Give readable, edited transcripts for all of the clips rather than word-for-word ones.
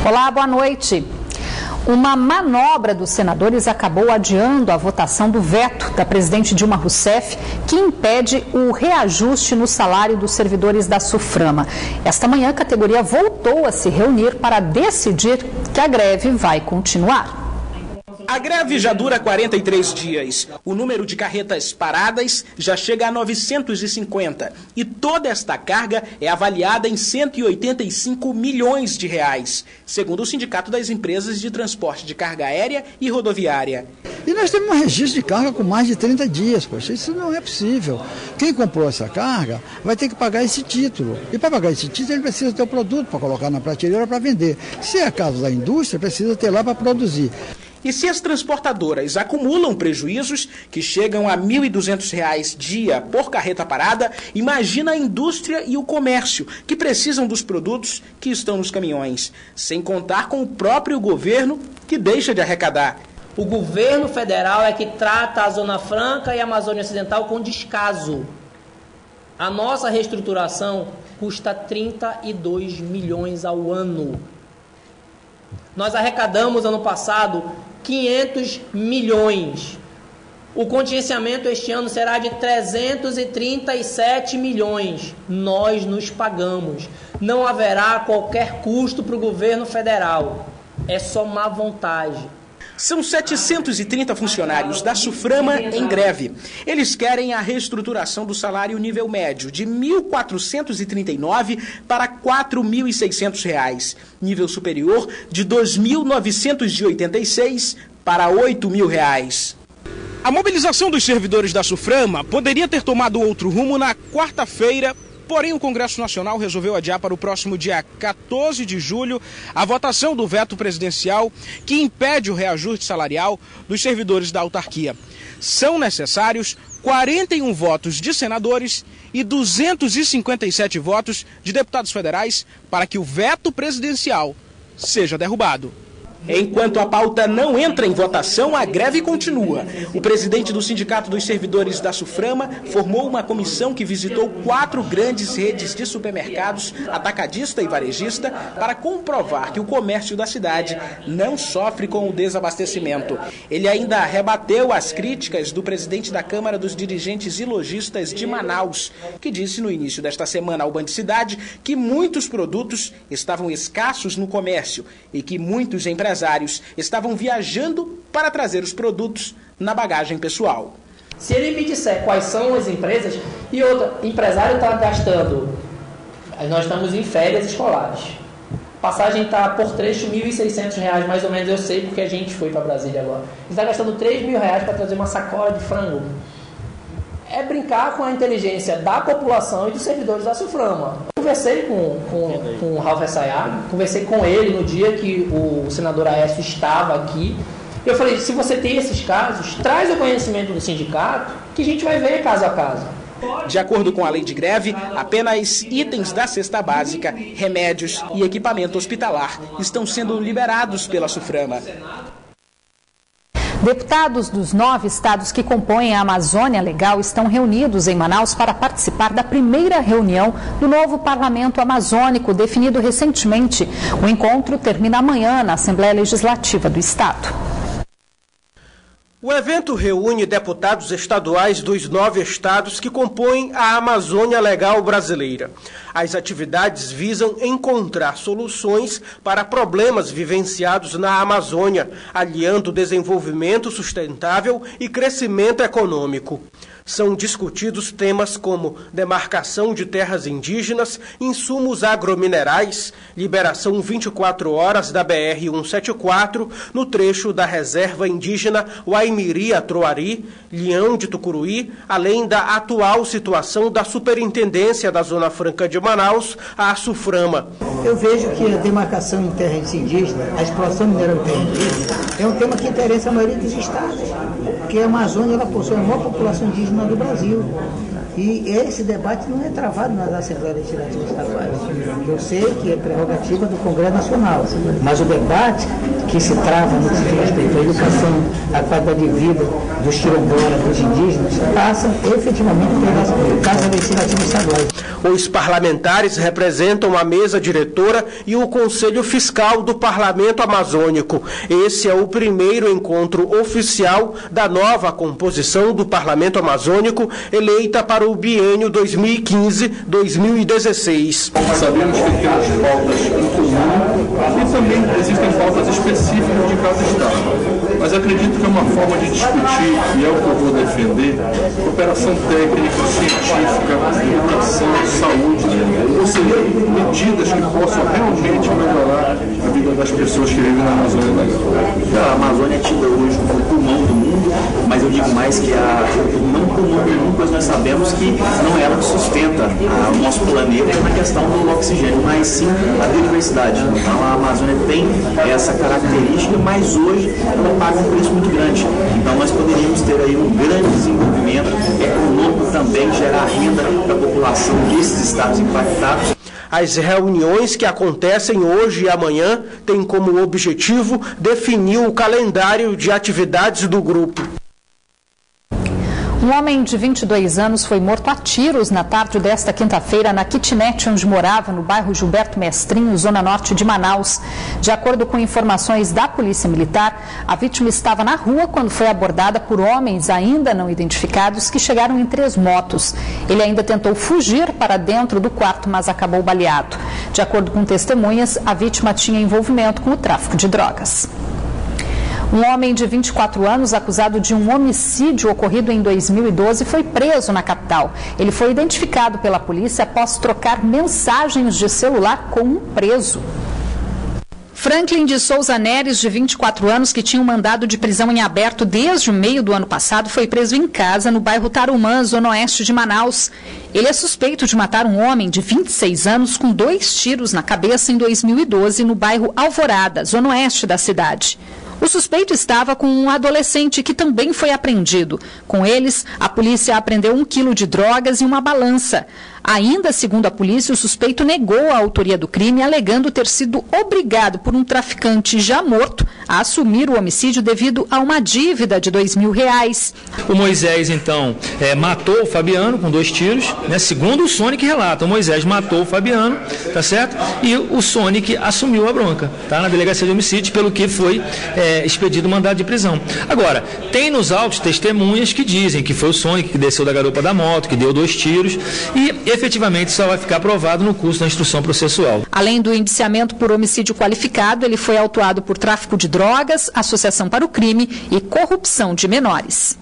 Olá, boa noite. Uma manobra dos senadores acabou adiando a votação do veto da presidente Dilma Rousseff, que impede o reajuste no salário dos servidores da SUFRAMA. Esta manhã, a categoria voltou a se reunir para decidir que a greve vai continuar. A greve já dura 43 dias. O número de carretas paradas já chega a 950. E toda esta carga é avaliada em 185 milhões de reais, segundo o Sindicato das Empresas de Transporte de Carga Aérea e Rodoviária. E nós temos um registro de carga com mais de 30 dias, poxa, isso não é possível. Quem comprou essa carga vai ter que pagar esse título. E para pagar esse título ele precisa ter o produto para colocar na prateleira para vender. Se é caso da indústria, precisa ter lá para produzir. E se as transportadoras acumulam prejuízos que chegam a R$ 1.200 dia por carreta parada, imagina a indústria e o comércio, que precisam dos produtos que estão nos caminhões, sem contar com o próprio governo, que deixa de arrecadar. O governo federal é que trata a Zona Franca e a Amazônia Ocidental com descaso. A nossa reestruturação custa 32 milhões ao ano. Nós arrecadamos, ano passado, 500 milhões. O contingenciamento este ano será de 337 milhões. Nós nos pagamos. Não haverá qualquer custo para o governo federal. É só má vontade. São 730 funcionários da SUFRAMA em greve. Eles querem a reestruturação do salário nível médio de R$ 1.439 para R$ 4.600, nível superior de R$ 2.986 para R$ 8.000. A mobilização dos servidores da SUFRAMA poderia ter tomado outro rumo na quarta-feira. Porém, o Congresso Nacional resolveu adiar para o próximo dia 14 de julho a votação do veto presidencial que impede o reajuste salarial dos servidores da autarquia. São necessários 41 votos de senadores e 257 votos de deputados federais para que o veto presidencial seja derrubado. Enquanto a pauta não entra em votação, a greve continua. O presidente do Sindicato dos Servidores da SUFRAMA formou uma comissão que visitou 4 grandes redes de supermercados, atacadista e varejista, para comprovar que o comércio da cidade não sofre com o desabastecimento. Ele ainda rebateu as críticas do presidente da Câmara dos Dirigentes e Lojistas de Manaus, que disse no início desta semana ao Band Cidade que muitos produtos estavam escassos no comércio e que muitos empresários estavam viajando para trazer os produtos na bagagem pessoal. Se ele me disser quais são as empresas, e outra, empresário está gastando, nós estamos em férias escolares, a passagem está por trecho R$ 1.600 mais ou menos, eu sei porque a gente foi para Brasília agora. Ele está gastando R$ 3.000 para trazer uma sacola de frango. É brincar com a inteligência da população e dos servidores da SUFRAMA. Conversei com o Ralph Essayag, conversei com ele no dia que o senador Aécio estava aqui. Eu falei, se você tem esses casos, traz o conhecimento do sindicato, que a gente vai ver caso a caso. De acordo com a lei de greve, apenas itens da cesta básica, remédios e equipamento hospitalar estão sendo liberados pela SUFRAMA. Deputados dos 9 estados que compõem a Amazônia Legal estão reunidos em Manaus para participar da primeira reunião do novo Parlamento Amazônico, definido recentemente. O encontro termina amanhã na Assembleia Legislativa do Estado. O evento reúne deputados estaduais dos 9 estados que compõem a Amazônia Legal brasileira. As atividades visam encontrar soluções para problemas vivenciados na Amazônia, aliando desenvolvimento sustentável e crescimento econômico. São discutidos temas como demarcação de terras indígenas, insumos agrominerais, liberação 24 horas da BR-174 no trecho da reserva indígena Waimiri-Atroari, Leão de Tucuruí, além da atual situação da Superintendência da Zona Franca de Manaus, a SUFRAMA. Eu vejo que a demarcação em terras indígenas, a exploração mineral em terra indígena, é um tema que interessa a maioria dos estados, porque a Amazônia ela possui a maior população indígena do Brasil. E esse debate não é travado nas Assembleias Legislativas Estaduais. Eu sei que é prerrogativa do Congresso Nacional, mas o debate que se trava no que diz respeito à educação, à qualidade de vida dos quilombolas, dos indígenas, passa efetivamente pelas casas legislativas estaduais. Os parlamentares representam a mesa diretora e o Conselho Fiscal do Parlamento Amazônico. Esse é o primeiro encontro oficial da nova composição do Parlamento Amazônico, eleita para o biênio 2015-2016. Sabemos que temos pautas em comum e também existem pautas específicas de cada estado. Mas acredito que é uma forma de discutir, e é o que eu vou defender, cooperação técnica, científica, educação, saúde, ou seja, medidas que possam realmente melhorar a vida das pessoas que vivem na Amazônia Legal. A Amazônia é tida hoje como o pulmão do mundo, mas eu digo mais que não pulmão do mundo, pois nós sabemos que não é ela que sustenta o nosso planeta na questão do oxigênio, mas sim a biodiversidade. Então a Amazônia tem essa característica, mas hoje ela paga um preço muito grande. Então nós poderíamos ter aí um grande desenvolvimento econômico também, gerar renda para a população desses estados impactados. As reuniões que acontecem hoje e amanhã têm como objetivo definir o calendário de atividades do grupo. Um homem de 22 anos foi morto a tiros na tarde desta quinta-feira na kitnet onde morava, no bairro Gilberto Mestrinho, zona norte de Manaus. De acordo com informações da Polícia Militar, a vítima estava na rua quando foi abordada por homens ainda não identificados que chegaram em 3 motos. Ele ainda tentou fugir para dentro do quarto, mas acabou baleado. De acordo com testemunhas, a vítima tinha envolvimento com o tráfico de drogas. Um homem de 24 anos, acusado de um homicídio ocorrido em 2012, foi preso na capital. Ele foi identificado pela polícia após trocar mensagens de celular com um preso. Franklin de Souza Neres, de 24 anos, que tinha um mandado de prisão em aberto desde o meio do ano passado, foi preso em casa no bairro Tarumã, zona oeste de Manaus. Ele é suspeito de matar um homem de 26 anos com 2 tiros na cabeça em 2012 no bairro Alvorada, zona oeste da cidade. O suspeito estava com um adolescente que também foi apreendido. Com eles, a polícia apreendeu 1 quilo de drogas e uma balança. Ainda segundo a polícia, o suspeito negou a autoria do crime, alegando ter sido obrigado por um traficante já morto a assumir o homicídio devido a uma dívida de R$2.000. O Moisés, então, matou o Fabiano com 2 tiros, né? Segundo o Sonic relata, o Moisés matou o Fabiano, tá certo? E o Sonic assumiu a bronca, tá? Na delegacia de homicídios, pelo que foi expedido o mandado de prisão. Agora, tem nos autos testemunhas que dizem que foi o Sonic que desceu da garupa da moto, que deu 2 tiros e efetivamente só vai ficar provado no curso da instrução processual. Além do indiciamento por homicídio qualificado, ele foi autuado por tráfico de drogas, associação para o crime e corrupção de menores.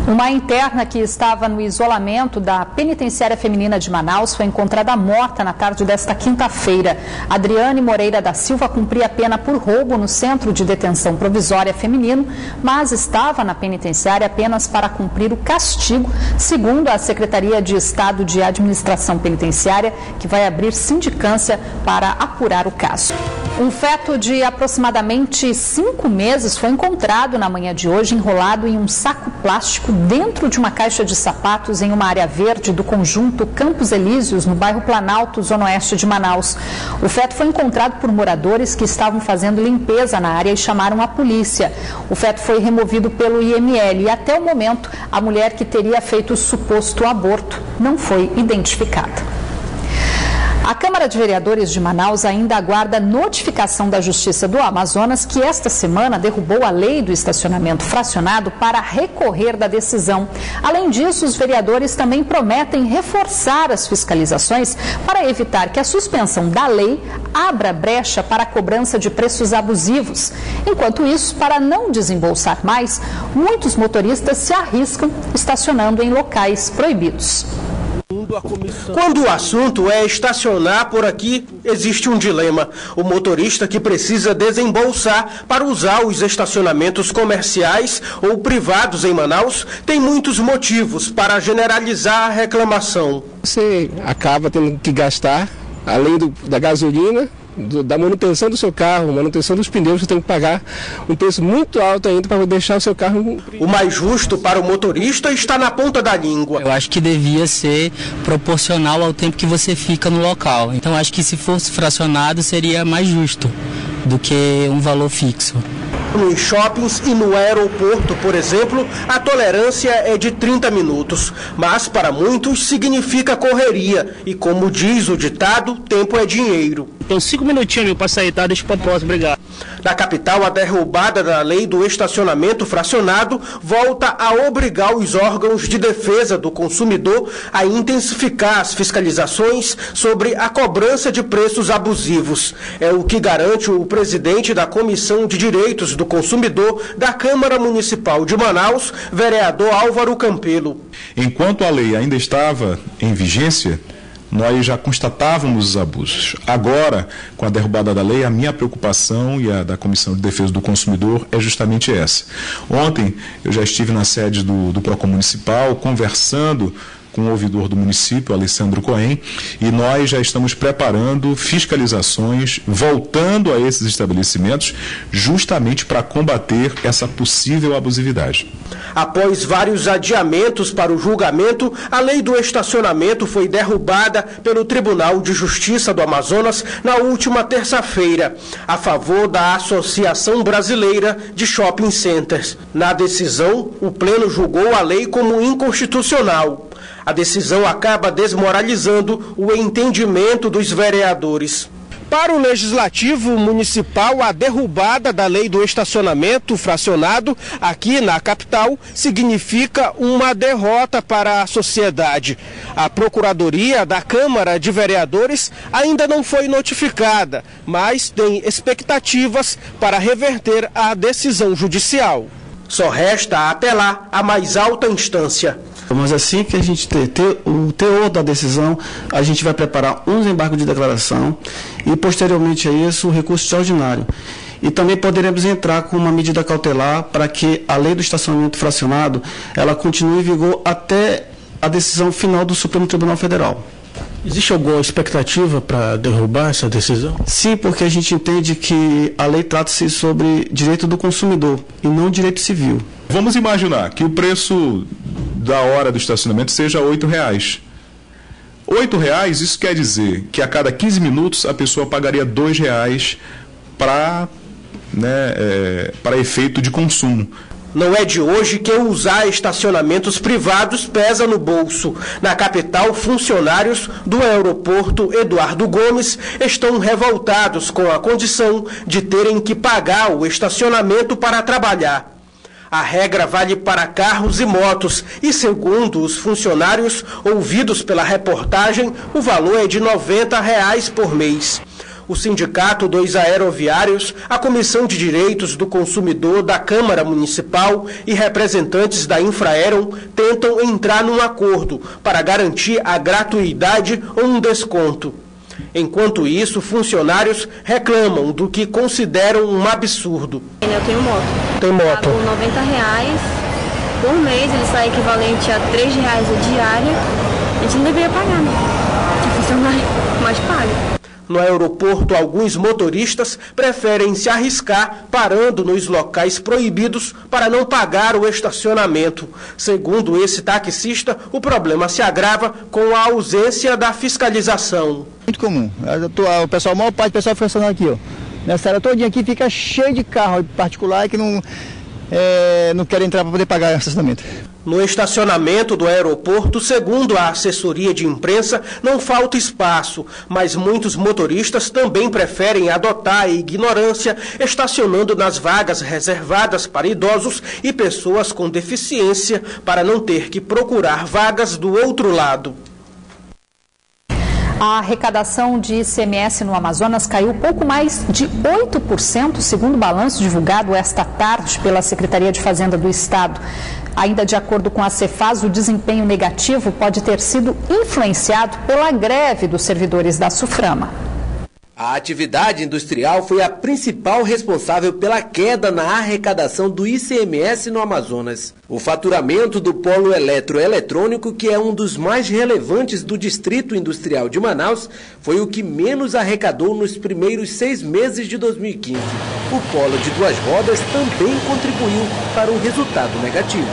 Uma interna que estava no isolamento da penitenciária feminina de Manaus foi encontrada morta na tarde desta quinta-feira. Adriane Moreira da Silva cumpria a pena por roubo no Centro de Detenção Provisória Feminino, mas estava na penitenciária apenas para cumprir o castigo, segundo a Secretaria de Estado de Administração Penitenciária, que vai abrir sindicância para apurar o caso. Um feto de aproximadamente 5 meses foi encontrado na manhã de hoje enrolado em um saco plástico dentro de uma caixa de sapatos em uma área verde do conjunto Campos Elíseos, no bairro Planalto, zona oeste de Manaus. O feto foi encontrado por moradores que estavam fazendo limpeza na área e chamaram a polícia. O feto foi removido pelo IML e até o momento a mulher que teria feito o suposto aborto não foi identificada. A Câmara de Vereadores de Manaus ainda aguarda notificação da Justiça do Amazonas, que esta semana derrubou a lei do estacionamento fracionado para recorrer da decisão. Além disso, os vereadores também prometem reforçar as fiscalizações para evitar que a suspensão da lei abra brecha para a cobrança de preços abusivos. Enquanto isso, para não desembolsar mais, muitos motoristas se arriscam estacionando em locais proibidos. Quando o assunto é estacionar por aqui, existe um dilema. O motorista que precisa desembolsar para usar os estacionamentos comerciais ou privados em Manaus tem muitos motivos para generalizar a reclamação. Você acaba tendo que gastar, além da gasolina, da manutenção do seu carro, manutenção dos pneus, você tem que pagar um preço muito alto ainda para deixar o seu carro... O mais justo para o motorista está na ponta da língua. Eu acho que devia ser proporcional ao tempo que você fica no local. Então acho que se fosse fracionado seria mais justo do que um valor fixo. Nos shoppings e no aeroporto, por exemplo, a tolerância é de 30 minutos. Mas para muitos significa correria. E como diz o ditado, tempo é dinheiro. Tem 5 minutinhos para sair, tá? Deixa para o próximo, obrigado. Na capital, a derrubada da lei do estacionamento fracionado volta a obrigar os órgãos de defesa do consumidor a intensificar as fiscalizações sobre a cobrança de preços abusivos. É o que garante o presidente da Comissão de Direitos do Consumidor da Câmara Municipal de Manaus, vereador Álvaro Campelo. Enquanto a lei ainda estava em vigência, nós já constatávamos os abusos. Agora, com a derrubada da lei, a minha preocupação e a da Comissão de Defesa do Consumidor é justamente essa. Ontem, eu já estive na sede do PROCON Municipal, conversando com o ouvidor do município, Alessandro Cohen, e nós já estamos preparando fiscalizações, voltando a esses estabelecimentos, justamente para combater essa possível abusividade. Após vários adiamentos para o julgamento, a lei do estacionamento foi derrubada pelo Tribunal de Justiça do Amazonas na última terça-feira, a favor da Associação Brasileira de Shopping Centers. Na decisão, o Pleno julgou a lei como inconstitucional. A decisão acaba desmoralizando o entendimento dos vereadores. Para o Legislativo Municipal, a derrubada da lei do estacionamento fracionado aqui na capital significa uma derrota para a sociedade. A Procuradoria da Câmara de Vereadores ainda não foi notificada, mas tem expectativas para reverter a decisão judicial. Só resta apelar à mais alta instância. Mas assim que a gente ter o teor da decisão, a gente vai preparar um desembargo de declaração e, posteriormente a isso, o recurso extraordinário. E também poderemos entrar com uma medida cautelar para que a lei do estacionamento fracionado ela continue em vigor até a decisão final do Supremo Tribunal Federal. Existe alguma expectativa para derrubar essa decisão? Sim, porque a gente entende que a lei trata-se sobre direito do consumidor e não direito civil. Vamos imaginar que o preço da hora do estacionamento seja R$ 8,00. R$ 8,00, isso quer dizer que a cada 15 minutos a pessoa pagaria R$ 2,00 para efeito de consumo. Não é de hoje que usar estacionamentos privados pesa no bolso. Na capital, funcionários do aeroporto Eduardo Gomes estão revoltados com a condição de terem que pagar o estacionamento para trabalhar. A regra vale para carros e motos e, segundo os funcionários ouvidos pela reportagem, o valor é de R$ 90 por mês. O Sindicato dos Aeroviários, a Comissão de Direitos do Consumidor da Câmara Municipal e representantes da Infraero tentam entrar num acordo para garantir a gratuidade ou um desconto. Enquanto isso, funcionários reclamam do que consideram um absurdo. Eu tenho moto. Tem moto? Pago R$ 90 por mês, ele sai equivalente a R$ 3 a diária. A gente não deveria pagar, né? Que funcionário mais paga. No aeroporto, alguns motoristas preferem se arriscar parando nos locais proibidos para não pagar o estacionamento. Segundo esse taxista, o problema se agrava com a ausência da fiscalização. Muito comum. O pessoal, a maior parte do pessoal funcionando aqui, ó. Nessa área todinha aqui fica cheio de carro particular que não querem entrar para poder pagar o estacionamento. No estacionamento do aeroporto, segundo a assessoria de imprensa, não falta espaço, mas muitos motoristas também preferem adotar a ignorância, estacionando nas vagas reservadas para idosos e pessoas com deficiência, para não ter que procurar vagas do outro lado. A arrecadação de ICMS no Amazonas caiu pouco mais de 8%, segundo o balanço divulgado esta tarde pela Secretaria de Fazenda do Estado. Ainda de acordo com a Cefaz, o desempenho negativo pode ter sido influenciado pela greve dos servidores da SUFRAMA. A atividade industrial foi a principal responsável pela queda na arrecadação do ICMS no Amazonas. O faturamento do polo eletroeletrônico, que é um dos mais relevantes do Distrito Industrial de Manaus, foi o que menos arrecadou nos primeiros 6 meses de 2015. O polo de 2 rodas também contribuiu para um resultado negativo.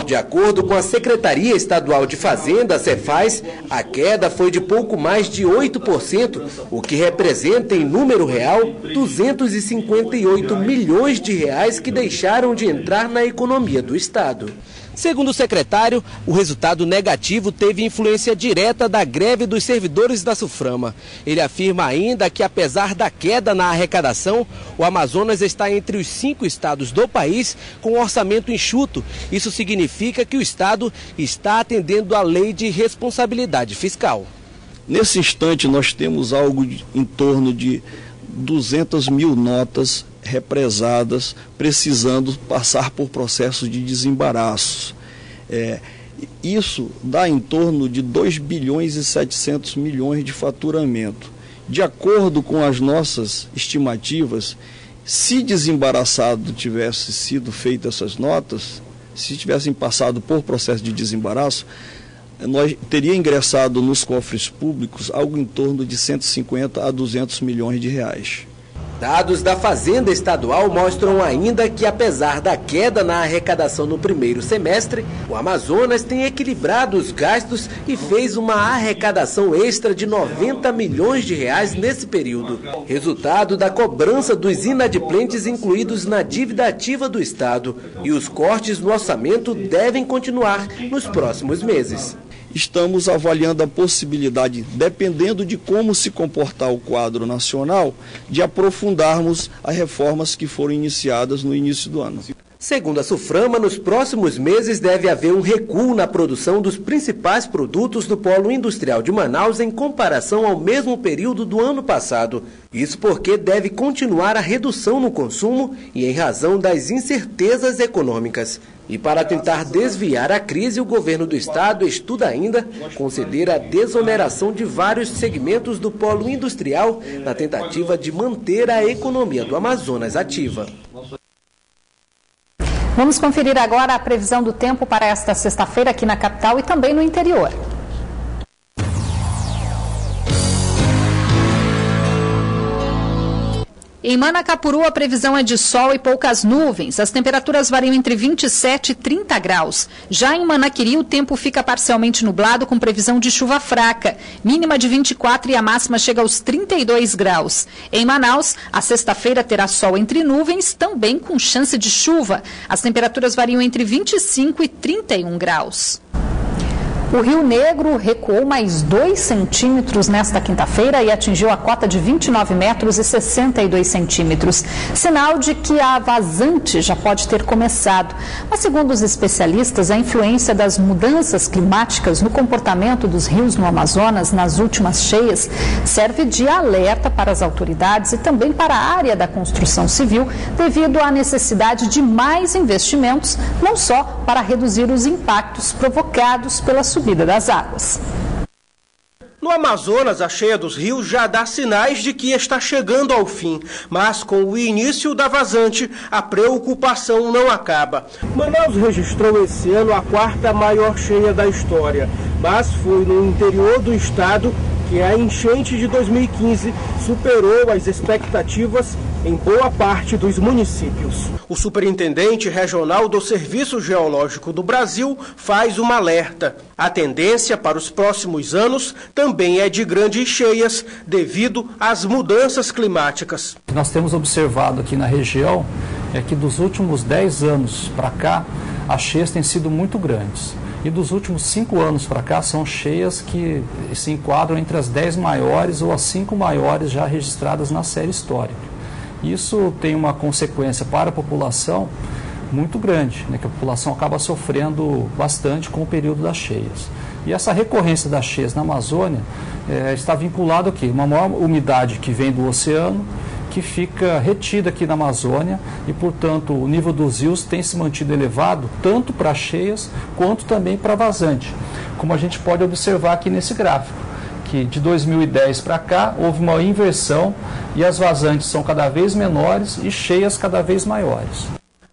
De acordo com a Secretaria Estadual de Fazenda, Cefaz, a queda foi de pouco mais de 8%, o que representa em número real 258 milhões de reais que deixaram de entrar na economia do estado. Segundo o secretário, o resultado negativo teve influência direta da greve dos servidores da Suframa. Ele afirma ainda que, apesar da queda na arrecadação, o Amazonas está entre os 5 estados do país com orçamento enxuto. Isso significa que o estado está atendendo à lei de responsabilidade fiscal. Nesse instante, nós temos algo em torno de 200 mil notas represadas, precisando passar por processos de desembaraço. Isso dá em torno de 2 bilhões e 700 milhões de faturamento. De acordo com as nossas estimativas, se desembaraçado tivesse sido feitas essas notas, se tivessem passado por processo de desembaraço, nós teria ingressado nos cofres públicos algo em torno de 150 a 200 milhões de reais. Dados da Fazenda Estadual mostram ainda que, apesar da queda na arrecadação no primeiro semestre, o Amazonas tem equilibrado os gastos e fez uma arrecadação extra de 90 milhões de reais nesse período. Resultado da cobrança dos inadimplentes incluídos na dívida ativa do Estado. E os cortes no orçamento devem continuar nos próximos meses. Estamos avaliando a possibilidade, dependendo de como se comportar o quadro nacional, de aprofundarmos as reformas que foram iniciadas no início do ano. Segundo a Suframa, nos próximos meses deve haver um recuo na produção dos principais produtos do polo industrial de Manaus em comparação ao mesmo período do ano passado. Isso porque deve continuar a redução no consumo e em razão das incertezas econômicas. E para tentar desviar a crise, o governo do estado estuda ainda conceder a desoneração de vários segmentos do polo industrial na tentativa de manter a economia do Amazonas ativa. Vamos conferir agora a previsão do tempo para esta sexta-feira aqui na capital e também no interior. Em Manacapuru, a previsão é de sol e poucas nuvens. As temperaturas variam entre 27 e 30 graus. Já em Manaquiri, o tempo fica parcialmente nublado com previsão de chuva fraca. Mínima de 24 e a máxima chega aos 32 graus. Em Manaus, a sexta-feira terá sol entre nuvens, também com chance de chuva. As temperaturas variam entre 25 e 31 graus. O Rio Negro recuou mais 2 centímetros nesta quinta-feira e atingiu a cota de 29 metros e 62 centímetros. Sinal de que a vazante já pode ter começado. Mas, segundo os especialistas, a influência das mudanças climáticas no comportamento dos rios no Amazonas nas últimas cheias serve de alerta para as autoridades e também para a área da construção civil, devido à necessidade de mais investimentos, não só para reduzir os impactos provocados pela subida das águas. No Amazonas, a cheia dos rios já dá sinais de que está chegando ao fim, mas com o início da vazante, a preocupação não acaba. Manaus registrou esse ano a 4ª maior cheia da história, mas foi no interior do estado que a enchente de 2015 superou as expectativas em boa parte dos municípios. O superintendente regional do Serviço Geológico do Brasil faz um alerta. A tendência para os próximos anos também é de grandes cheias devido às mudanças climáticas. O que nós temos observado aqui na região é que dos últimos 10 anos para cá, as cheias têm sido muito grandes. E dos últimos 5 anos para cá, são cheias que se enquadram entre as 10 maiores ou as 5 maiores já registradas na série histórica. Isso tem uma consequência para a população muito grande, né, que a população acaba sofrendo bastante com o período das cheias. E essa recorrência das cheias na Amazônia está vinculada ao quê? Uma maior umidade que vem do oceano, que fica retida aqui na Amazônia e, portanto, o nível dos rios tem se mantido elevado tanto para cheias quanto também para vazante, como a gente pode observar aqui nesse gráfico, que de 2010 para cá houve uma inversão e as vazantes são cada vez menores e cheias cada vez maiores.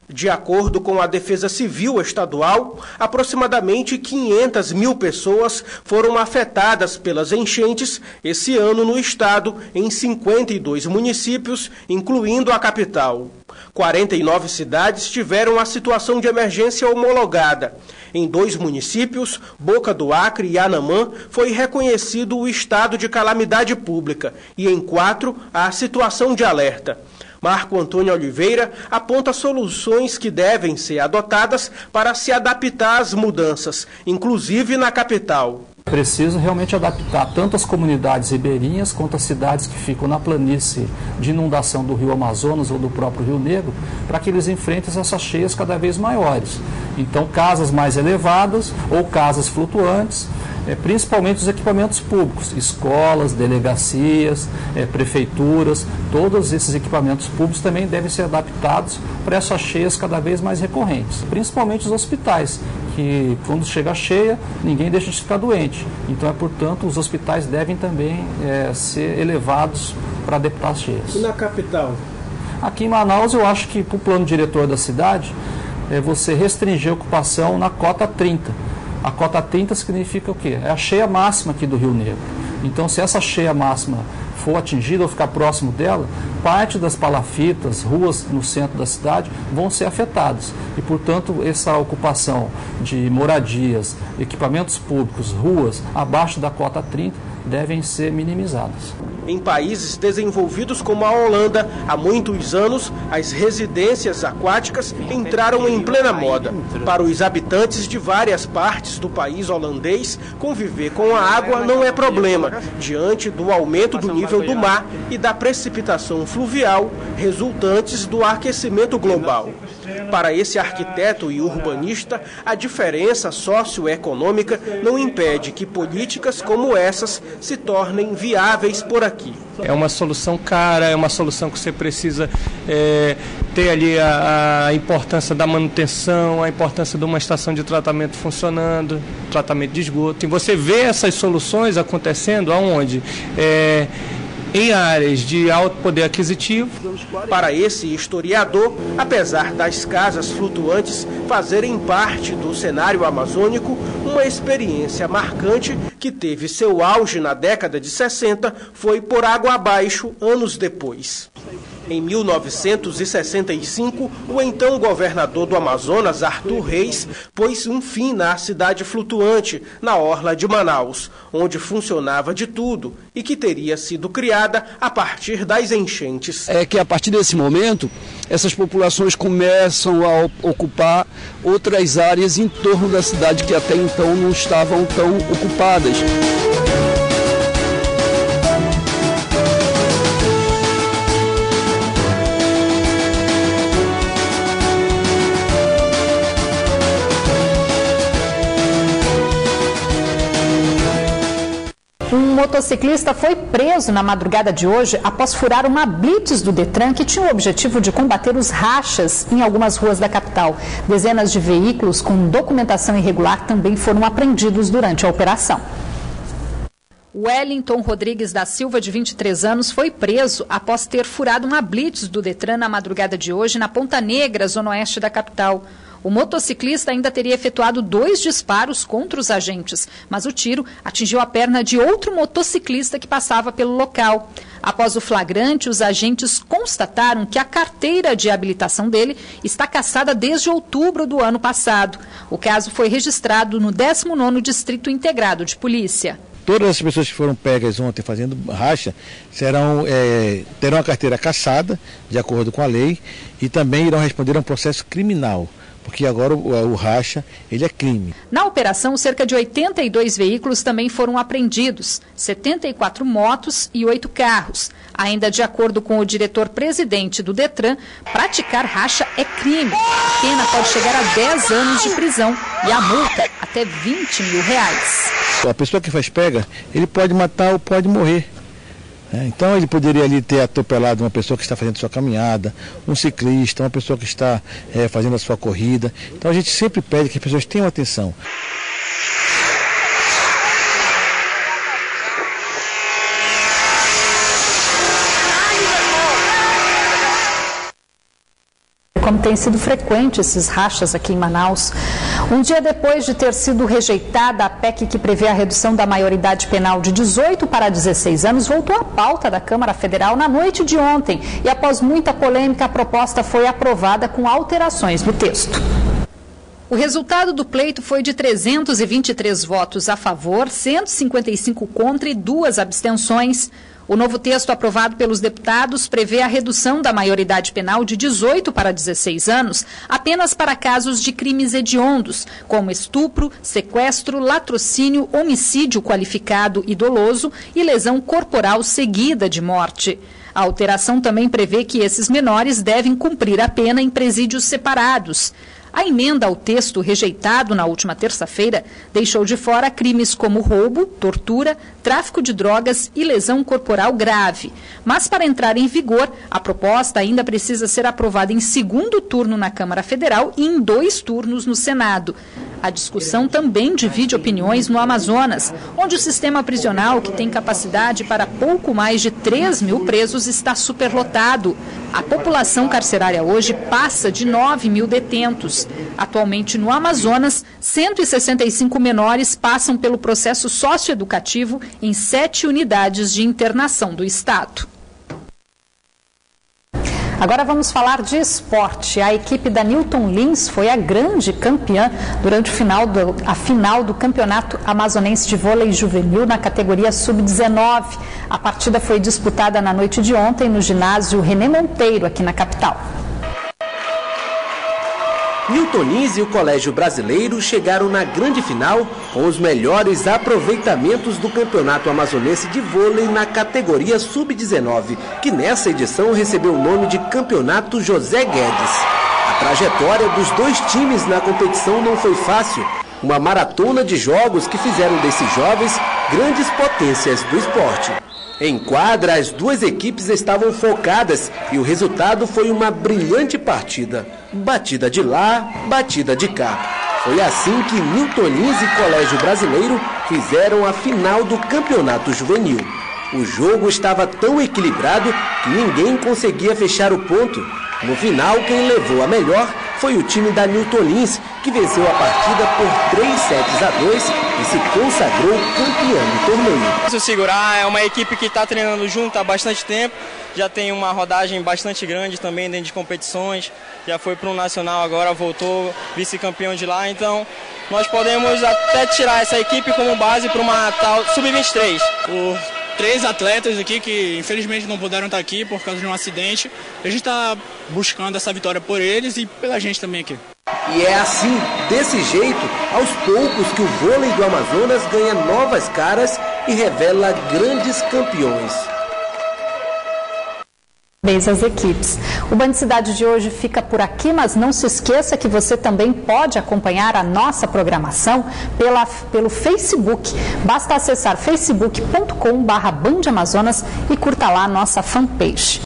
De acordo com a Defesa Civil Estadual, aproximadamente 500 mil pessoas foram afetadas pelas enchentes esse ano no estado, em 52 municípios, incluindo a capital. 49 cidades tiveram a situação de emergência homologada. Em 2 municípios, Boca do Acre e Anamã, foi reconhecido o estado de calamidade pública e em 4, a situação de alerta. Marco Antônio Oliveira aponta soluções que devem ser adotadas para se adaptar às mudanças, inclusive na capital. Precisa realmente adaptar tanto as comunidades ribeirinhas quanto as cidades que ficam na planície de inundação do rio Amazonas ou do próprio Rio Negro, para que eles enfrentem essas cheias cada vez maiores. Então, casas mais elevadas ou casas flutuantes, principalmente os equipamentos públicos, escolas, delegacias, prefeituras, todos esses equipamentos públicos também devem ser adaptados para essas cheias cada vez mais recorrentes, principalmente os hospitais, que quando chega a cheia, ninguém deixa de ficar doente. Então, portanto, os hospitais devem também ser elevados para adaptar as cheias. E na capital? Aqui em Manaus, eu acho que para o plano diretor da cidade, você restringir a ocupação na cota 30. A cota 30 significa o quê? É a cheia máxima aqui do Rio Negro. Então, se essa cheia máxima for atingida ou ficar próximo dela, parte das palafitas, ruas no centro da cidade vão ser afetadas. E, portanto, essa ocupação de moradias, equipamentos públicos, ruas abaixo da cota 30 devem ser minimizadas. Em países desenvolvidos como a Holanda, há muitos anos, as residências aquáticas entraram em plena moda. Para os habitantes de várias partes do país holandês, conviver com a água não é problema, diante do aumento do nível do mar e da precipitação fluvial resultantes do aquecimento global. Para esse arquiteto e urbanista, a diferença socioeconômica não impede que políticas como essas se tornem viáveis por aqui. É uma solução cara, é uma solução que você precisa ter ali a importância da manutenção, a importância de uma estação de tratamento funcionando, tratamento de esgoto. E você vê essas soluções acontecendo aonde? Em áreas de alto poder aquisitivo. Para esse historiador, apesar das casas flutuantes fazerem parte do cenário amazônico, uma experiência marcante que teve seu auge na década de 60 foi por água abaixo anos depois. Em 1965, o então governador do Amazonas, Arthur Reis, pôs um fim na cidade flutuante, na orla de Manaus, onde funcionava de tudo e que teria sido criada a partir das enchentes. É que a partir desse momento, essas populações começam a ocupar outras áreas em torno da cidade que até então não estavam tão ocupadas. Um motociclista foi preso na madrugada de hoje após furar uma blitz do Detran que tinha o objetivo de combater os rachas em algumas ruas da capital. Dezenas de veículos com documentação irregular também foram apreendidos durante a operação. Wellington Rodrigues da Silva, de 23 anos, foi preso após ter furado uma blitz do Detran na madrugada de hoje na Ponta Negra, zona oeste da capital. O motociclista ainda teria efetuado 2 disparos contra os agentes, mas o tiro atingiu a perna de outro motociclista que passava pelo local. Após o flagrante, os agentes constataram que a carteira de habilitação dele está cassada desde outubro do ano passado. O caso foi registrado no 19º Distrito Integrado de Polícia. Todas as pessoas que foram pegas ontem fazendo racha terão a carteira cassada, de acordo com a lei, e também irão responder a um processo criminal, porque agora o racha ele é crime. Na operação, cerca de 82 veículos também foram apreendidos, 74 motos e 8 carros. Ainda de acordo com o diretor-presidente do Detran, praticar racha é crime. A pena pode chegar a 10 anos de prisão e a multa até R$20 mil. A pessoa que faz pega, ele pode matar ou pode morrer. Então ele poderia ali ter atropelado uma pessoa que está fazendo sua caminhada, um ciclista, uma pessoa que está fazendo a sua corrida. Então a gente sempre pede que as pessoas tenham atenção. como tem sido frequente esses rachas aqui em Manaus. Um dia depois de ter sido rejeitada a PEC que prevê a redução da maioridade penal de 18 para 16 anos, voltou à pauta da Câmara Federal na noite de ontem. E após muita polêmica, a proposta foi aprovada com alterações no texto. O resultado do pleito foi de 323 votos a favor, 155 contra e 2 abstenções. O novo texto aprovado pelos deputados prevê a redução da maioridade penal de 18 para 16 anos apenas para casos de crimes hediondos, como estupro, sequestro, latrocínio, homicídio qualificado e doloso e lesão corporal seguida de morte. A alteração também prevê que esses menores devem cumprir a pena em presídios separados. A emenda ao texto rejeitado na última terça-feira deixou de fora crimes como roubo, tortura, tráfico de drogas e lesão corporal grave. Mas para entrar em vigor, a proposta ainda precisa ser aprovada em segundo turno na Câmara Federal e em 2 turnos no Senado. A discussão também divide opiniões no Amazonas, onde o sistema prisional, que tem capacidade para pouco mais de 3 mil presos, está superlotado. A população carcerária hoje passa de 9 mil detentos. Atualmente, no Amazonas, 165 menores passam pelo processo socioeducativo em 7 unidades de internação do estado. Agora vamos falar de esporte. A equipe da Newton Lins foi a grande campeã durante a final do Campeonato Amazonense de Vôlei Juvenil na categoria Sub-19. A partida foi disputada na noite de ontem no ginásio René Monteiro, aqui na capital. Newton Lins e o Colégio Brasileiro chegaram na grande final com os melhores aproveitamentos do Campeonato Amazonense de Vôlei na categoria Sub-19, que nessa edição recebeu o nome de Campeonato José Guedes. A trajetória dos 2 times na competição não foi fácil. Uma maratona de jogos que fizeram desses jovens grandes potências do esporte. Em quadra, as 2 equipes estavam focadas e o resultado foi uma brilhante partida. Batida de lá, batida de cá. Foi assim que Newton Lins e Colégio Brasileiro fizeram a final do Campeonato Juvenil. O jogo estava tão equilibrado que ninguém conseguia fechar o ponto. No final, quem levou a melhor foi o time da Newton Lins, que venceu a partida por 3-2 e se consagrou campeão do torneio. O Segurar é uma equipe que está treinando junto há bastante tempo, já tem uma rodagem bastante grande também dentro de competições, já foi para um nacional agora, voltou vice-campeão de lá, então nós podemos até tirar essa equipe como base para uma tal Sub-23. 3 atletas aqui que infelizmente não puderam estar aqui por causa de um acidente. A gente está buscando essa vitória por eles e pela gente também aqui. E é assim, desse jeito, aos poucos que o vôlei do Amazonas ganha novas caras e revela grandes campeões. Parabéns às equipes. O Band Cidade de hoje fica por aqui, mas não se esqueça que você também pode acompanhar a nossa programação pelo Facebook. Basta acessar facebook.com/Band Amazonas e curta lá a nossa fanpage.